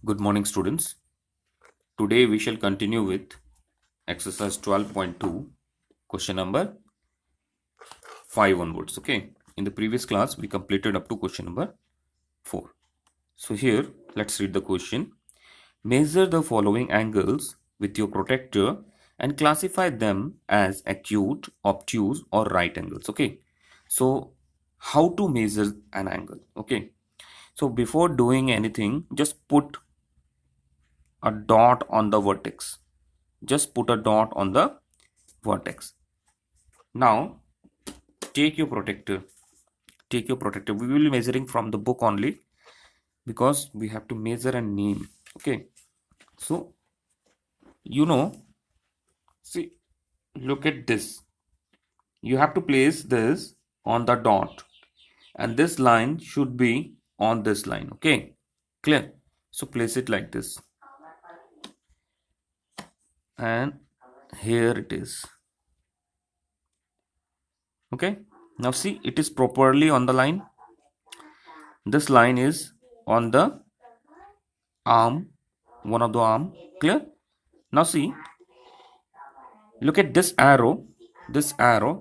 Good morning, students. Today we shall continue with exercise 12.2, question number 5 onwards. Okay. In the previous class, we completed up to question number 4. So here, let's read the question. Measure the following angles with your protractor and classify them as acute, obtuse, or right angles. Okay. So, how to measure an angle? Okay. So, before doing anything, just put a dot on the vertex. Just put a dot on the vertex. Now take your protractor. We will be measuring from the book only because we have to measure and name. Okay. So see, look at this. You have to place this on the dot, and this line should be on this line. Okay. Clear? So place it like this, and here it is. Okay. Now see, it is properly on the line. This line is on the arm, one of the arm. Clear? Now see, look at this arrow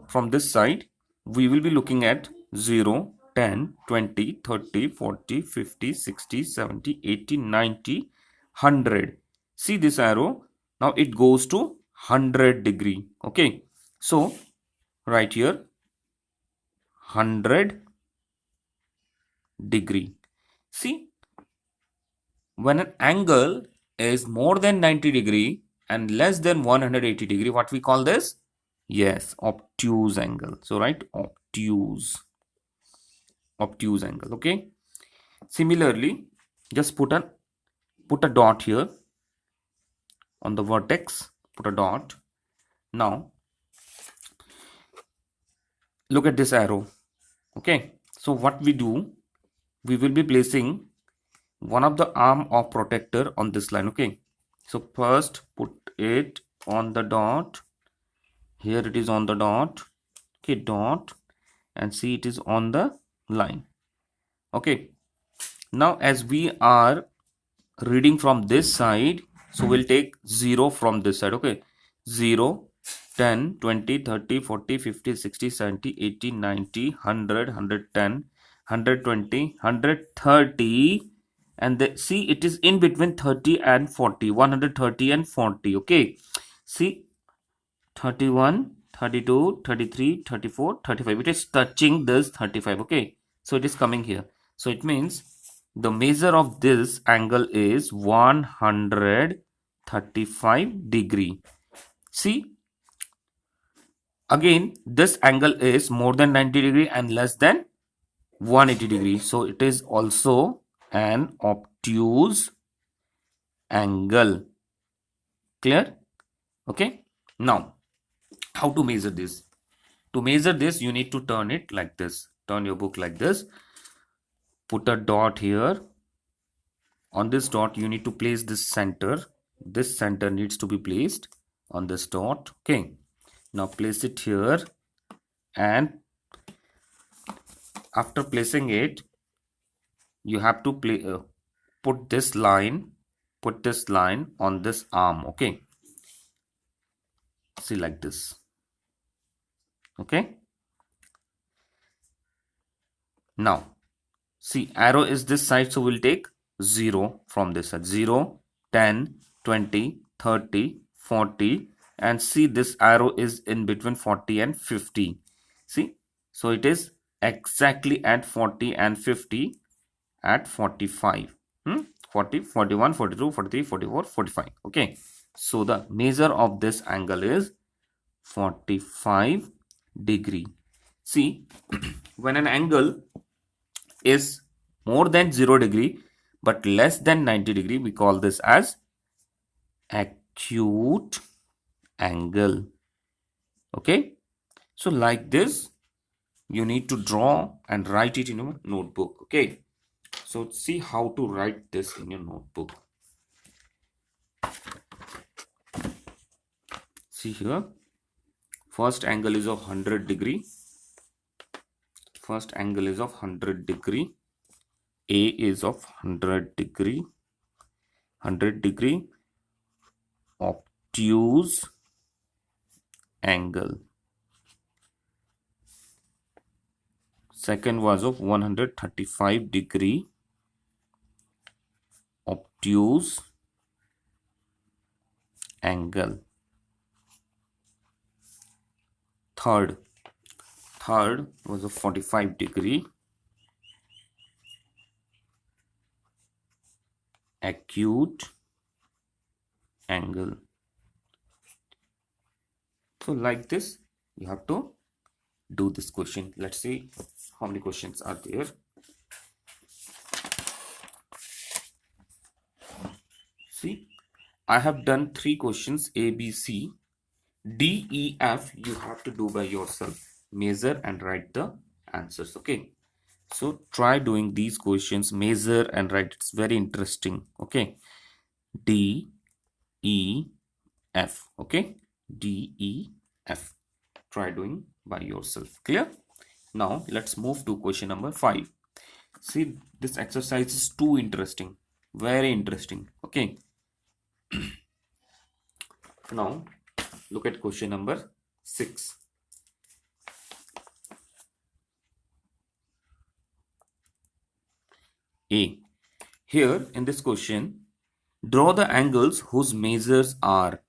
from this side. We will be looking at 0, 10, 20, 30, 40, 50, 60, 70, 80, 90, 100. See this arrow. Now it goes to 100 degree. Okay. So right here 100 degree. See, when an angle is more than 90 degree and less than 180 degree, what we call this? Yes, obtuse angle. So right, obtuse angle. Okay. Similarly, just put a dot here on the vertex. Put a dot. Now look at this arrow. Okay. So what we do, we will be placing one of the arm of protractor on this line. Okay. So first put it on the dot. Here it is on the dot. Okay, dot, and see it is on the line. Okay. Now as we are reading from this side, so we'll take 0 from this side. Okay. 0, 10, 20, 30, 40, 50, 60, 70, 80, 90, 100, 110, 120, 130, and see it is in between 30 and 40, 130 and 40. Okay. See, 31, 32, 33, 34, 35. It is touching this 35. Okay. So it is coming here. So it means the measure of this angle is 135 degree. See, again, this angle is more than 90 degree and less than 180 degree. So it is also an obtuse angle. Clear? Okay. Now, how to measure this? To measure this, you need to turn it like this. Turn your book like this. Put a dot here. On this dot, you need to place this center. This center needs to be placed on this dot. Okay. Now place it here, and after placing it, you have to put this line on this arm. Okay. See, like this. Okay. Now see, arrow is this side, so we'll take 0 from this side. 0, 10, 20, 30, 40, and see this arrow is in between 40 and 50. See, so it is exactly at 40 and 50 at 45. 40, 41, 42, 43, 44, 45. Okay. So the measure of this angle is 45 degree. See, when an angle is more than 0 degree but less than 90 degree, we call this as acute angle. Okay. So like this, you need to draw and write it in your notebook. Okay. So see how to write this in your notebook. See here, first angle is of 100 degree. First angle is of 100 degree. A is of 100 degree. 100-degree obtuse angle. Second was of 135-degree obtuse angle. Third was a 45-degree acute angle. So like this, you have to do this question. Let's see how many questions are there. See, I have done 3 questions, A, B, C. D, E, F, you have to do by yourself. Measure and write the answers. Okay. So try doing these questions, measure and write. It's very interesting. Okay. D, E, F. Okay. D, E, F. Try doing by yourself. Clear? Now let's move to question number 5. See, this exercise is too interesting. Very interesting. Okay. Now look at question number 6. A. Here in this question, draw the angles whose measures are.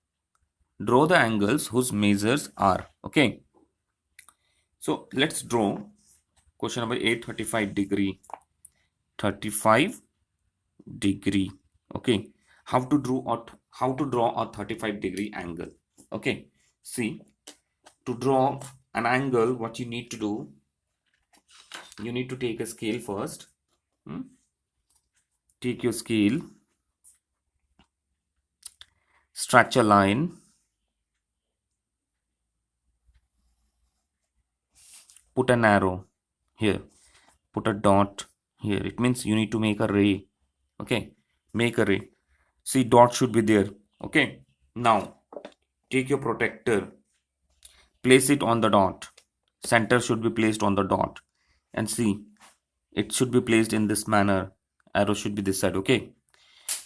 Draw the angles whose measures are. Okay. So let's draw question number A, 35-degree. 35-degree. Okay. How to draw a 35-degree angle. Okay. See, to draw an angle, what you need to do, you need to take a scale first. Take your scale, stretch a line, put an arrow here, put a dot here. It means you need to make a ray. Okay, make a ray. See, dot should be there. Okay, now take your protractor, place it on the dot. Center should be placed on the dot, and see, it should be placed in this manner. Arrow should be this side. Okay,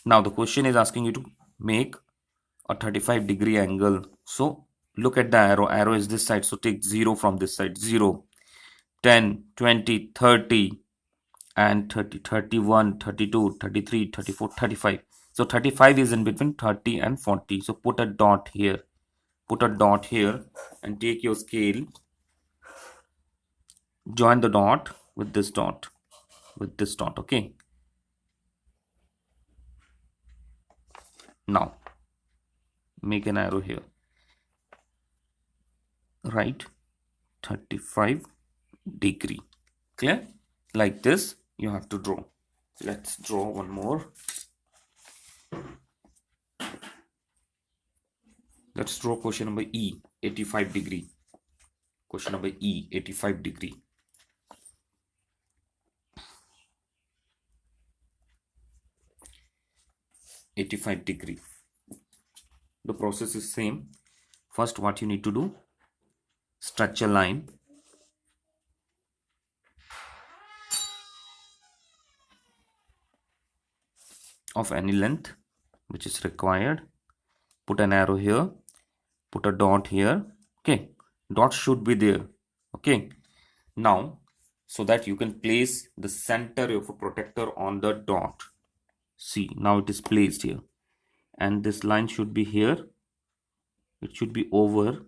now the question is asking you to make a 35-degree angle. So look at the arrow is this side, so take 0 from this side. 0, 10, 20, 30 and 30, 31, 32, 33, 34, 35. So 35 is in between 30 and 40. So put a dot here, and take your scale, join the dot with this dot, okay. Now make an arrow here, right, 35-degree. Clear? Like this you have to draw. Let's draw one more. Let's draw question number E, 85-degree. Question number E, 85-degree. The process is same. First, what you need to do, stretch a line, of any length which is required. Put an arrow here, put a dot here. Okay, dot should be there. Okay, now so that you can place the center of a protractor on the dot. See, now it is placed here, and this line should be here. It should be over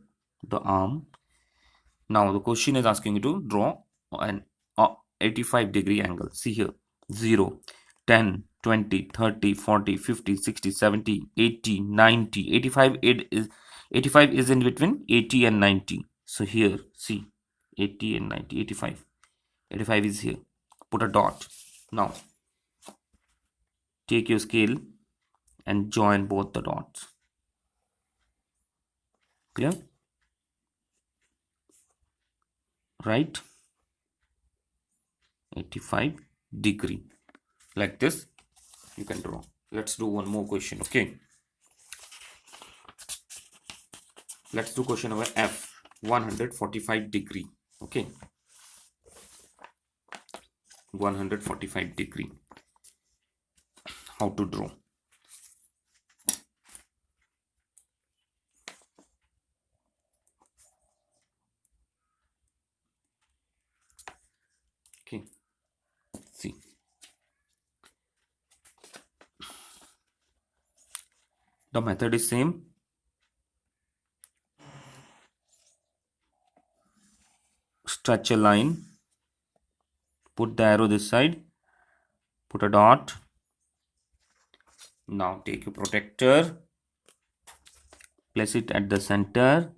the arm. Now the question is asking you to draw an 85-degree angle. See here, 0, 10, 20, 30, 40, 50, 60, 70, 80, 90, 85. 85 is in between 80 and 90. So here, see, 80 and 90, 85. 85 is here. Put a dot. Now, take your scale and join both the dots. Clear? Right? 85-degree. Like this, you can draw. Let's do one more question. Okay. Let's do question number F, 145-degree. Okay. 145-degree. How to draw? The method is same. Stretch a line, put the arrow this side, put a dot. Now take your protractor, place it at the center.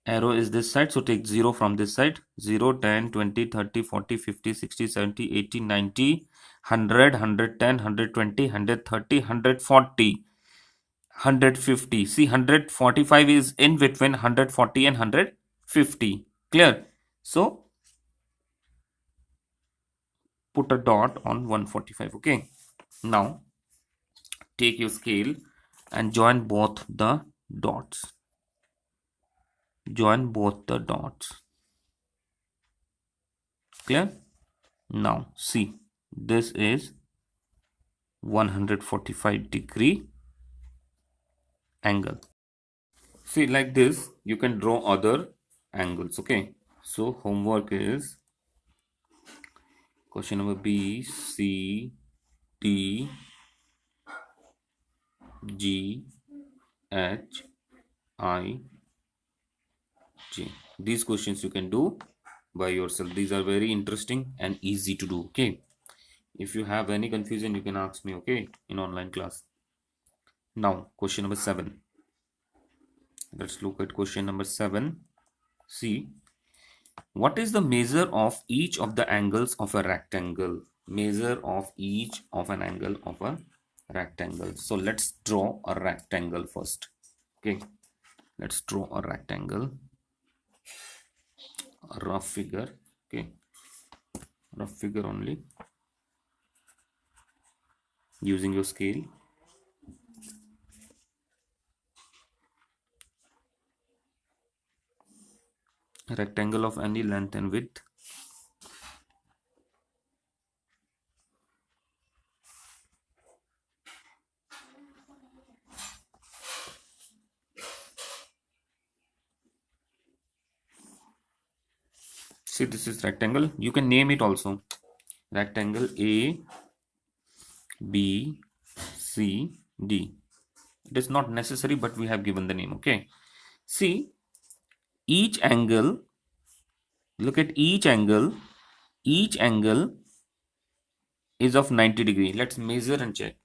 Arrow is this side, so take 0 from this side. 0, 10, 20, 30, 40, 50, 60, 70, 80, 90, 100, 110, 120, 130, 140, 150. See, 145 is in between 140 and 150. Clear? So, put a dot on 145. Okay. Now, take your scale and join both the dots. Join both the dots. Clear? Now, see, this is 145-degree angle. See, like this, you can draw other angles. Okay. So, homework is question number B, C, D, G, H, I, J. These questions you can do by yourself. These are very interesting and easy to do. Okay. If you have any confusion, you can ask me. Okay, in online class. Now, question number 7. Let's look at question number 7. See, what is the measure of each of the angles of a rectangle? Measure of each of an angle of a rectangle. So let's draw a rectangle first. Okay, let's draw a rectangle, a rough figure. Okay, rough figure only, using your scale. A rectangle of any length and width. See, this is rectangle. You can name it also. Rectangle A, B, C, D. It is not necessary, but we have given the name. Okay. See, each angle, look at each angle. Each angle is of 90 degree. Let's measure and check.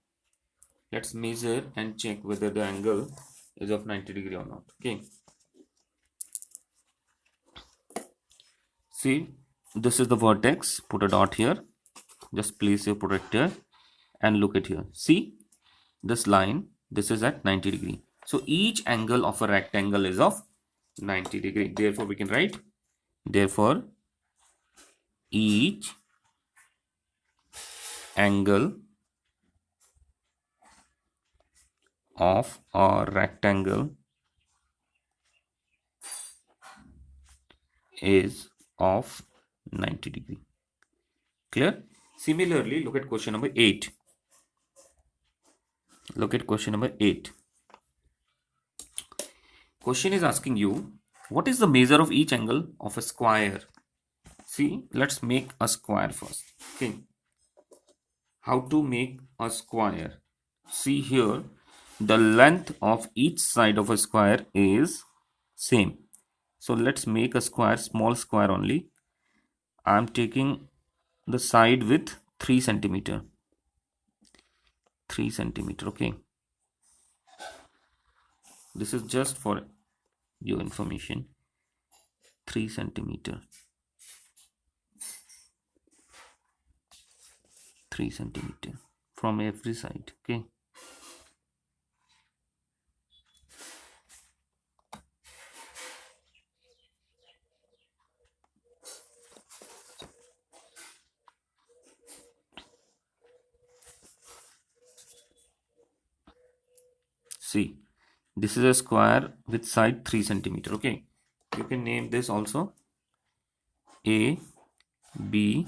Let's measure and check whether the angle is of 90 degree or not. Okay. See, this is the vertex. Put a dot here. Just place your protractor and look at here. See, this line, this is at 90 degree. So each angle of a rectangle is of 90 degree. Therefore, we can write, therefore, each angle of a rectangle is of 90 degree. Clear? Similarly, look at question number 8. Look at question number 8. Question is asking you, what is the measure of each angle of a square? See, let's make a square first. Okay. How to make a square? See here, the length of each side of a square is same. So let's make a square, small square only. I'm taking the side with 3 centimeter. 3 centimeter. Okay. This is just for your information. 3 centimeter. 3 centimeter from every side. Okay. See, this is a square with side 3 centimeter. Okay. You can name this also A, B,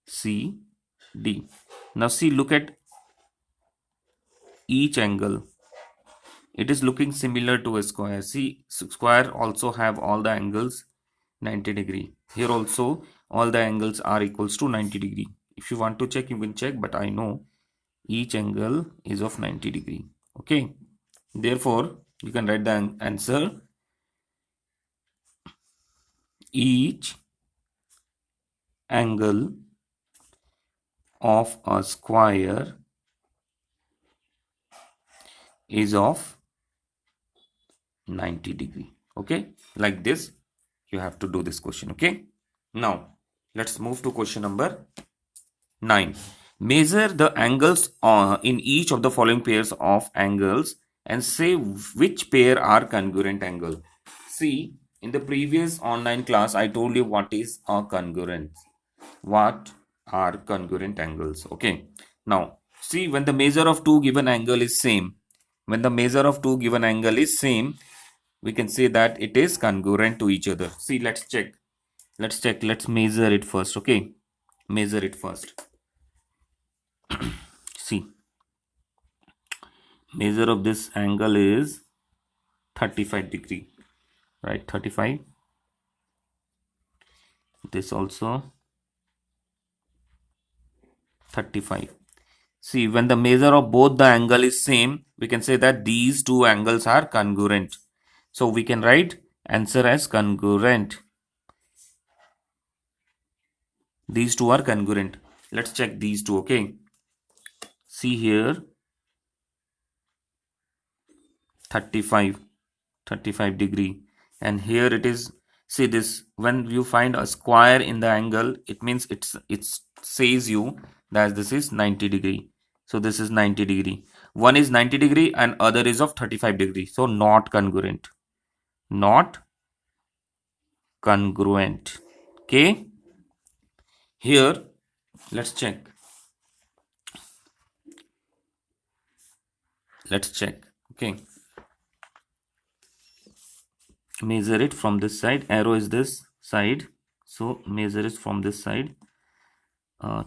C, D. Now see, look at each angle. It is looking similar to a square. See, square also have all the angles 90 degree. Here also all the angles are equals to 90 degree. If you want to check, you can check, but I know each angle is of 90 degree. Okay, therefore you can write the answer. Each angle of a square is of 90 degree. Okay, like this you have to do this question. Okay, now let's move to question number 9. Measure the angles in each of the following pairs of angles and say which pair are congruent angle. See, in the previous online class I told you what is a congruent. What are congruent angles? Okay, now see, when the measure of two given angle is same, when the measure of two given angle is same, we can say that it is congruent to each other. See, let's check. Let's measure it first. Okay, measure it first. See, measure of this angle is 35 degree, right? 35. This also 35. See, when the measure of both the angle is same, we can say that these two angles are congruent. So we can write answer as congruent. These two are congruent. Let's check these two. Okay, see here, 35 degree, and here it is. See this, when you find a square in the angle, it means it says you that this is 90 degree. So this is 90 degree. One is 90 degree and other is of 35 degree. So not congruent. Not congruent. Okay, here let's check. Okay, measure it from this side. Arrow is this side, so measure it from this side.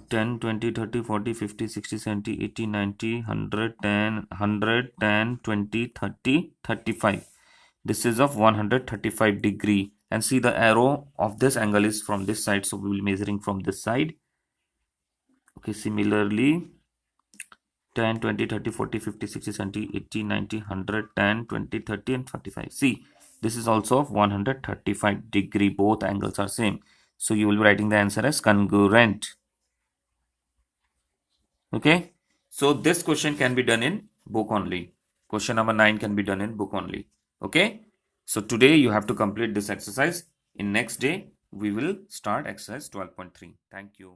10, 20, 30, 40, 50, 60, 70, 80, 90, 100, 10, 100, 10, 20, 30, 35. This is of 135 degree. And see, the arrow of this angle is from this side, so we will be measuring from this side. Okay, similarly 10, 20, 30, 40, 50, 60, 70, 80, 90, 100, 10, 20, 30 and 45. See, this is also of 135 degree. Both angles are same. So you will be writing the answer as congruent. Okay, so this question can be done in book only. Question number 9 can be done in book only. Okay, so today you have to complete this exercise. In next day we will start exercise 12.3. Thank you.